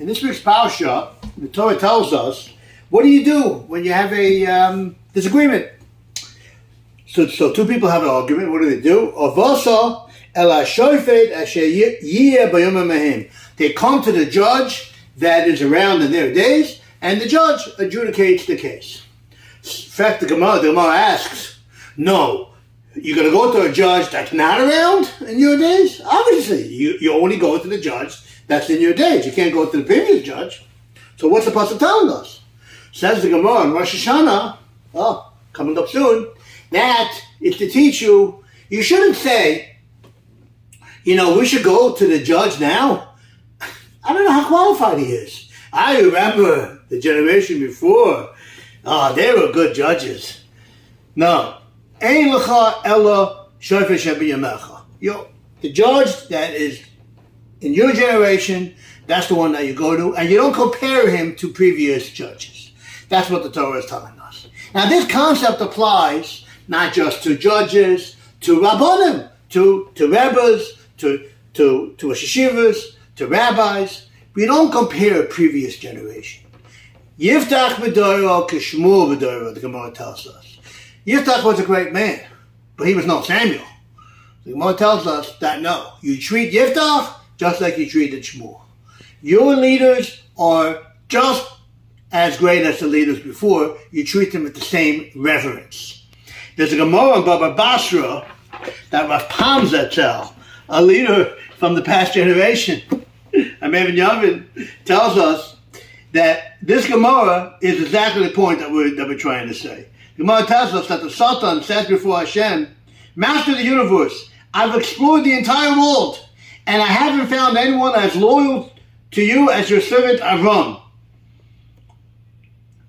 In this week's Parsha, the Torah tells us, what do you do when you have a disagreement? So two people have an argument. What do? They come to the judge that is around in their days, and the judge adjudicates the case. In fact, the Gemara asks, no, you're going to go to a judge that's not around in your days? Obviously, you only go to the judge that's in your days. You can't go to the previous judge. So what's the pasuk telling us? Says the Gemara in Rosh Hashanah, coming up soon, that is to teach you, you shouldn't say, we should go to the judge now. I don't know how qualified he is. I remember the generation before. They were good judges. No. Ein lecha ela shofet shebiyamecha. The judge that is in your generation, that's the one that you go to, and you don't compare him to previous judges. That's what the Torah is telling us. Now, this concept applies not just to judges, to rabbanim, to rabbis, to yeshivas, to rabbis. We don't compare previous generation. Yiftach b'doro k'shmur b'doro, the Gemara tells us. Yiftach was a great man, but he was no Samuel. The Gemara tells us that no, you treat Yiftach just like you treated Shmuel. Your leaders are just as great as the leaders before. You treat them with the same reverence. There's a Gemara in Baba Basra that Rav Pam Zetzel, a leader from the past generation, Amevin Yavin, tells us that this Gemara is exactly the point that we're trying to say. The Gemara tells us that the Satan says before Hashem, Master of the universe, I've explored the entire world, and I haven't found anyone as loyal to you as your servant Avram.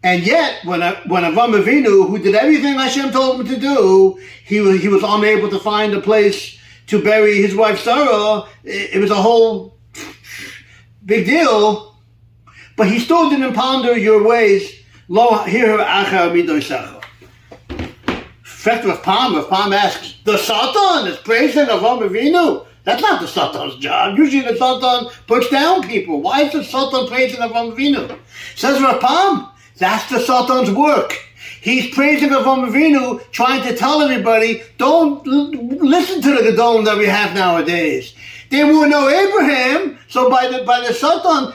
And yet, when Avram Avinu, who did everything Hashem told him to do, he was unable to find a place to bury his wife Sarah. It was a whole big deal. But he still didn't ponder your ways. Lo hir achar midosecha. Rav Pam asks, the Satan is praising Avram Avinu? That's not the Satan's job. Usually the Satan puts down people. Why is the Satan praising Avram Avinu? Says Rav Pam, that's the Satan's work. He's praising Avram Avinu, trying to tell everybody, don't listen to the Gedolim that we have nowadays. There were no Abraham, so by the Satan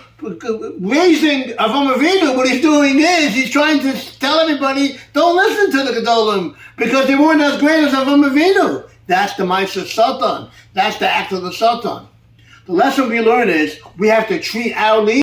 raising Avram Avinu, what he's doing is he's trying to tell everybody, don't listen to the Gedolim, because they weren't as great as Avram Avinu. That's the Ma'aseh Satan. That's the act of the Satan. The lesson we learn is we have to treat our leaders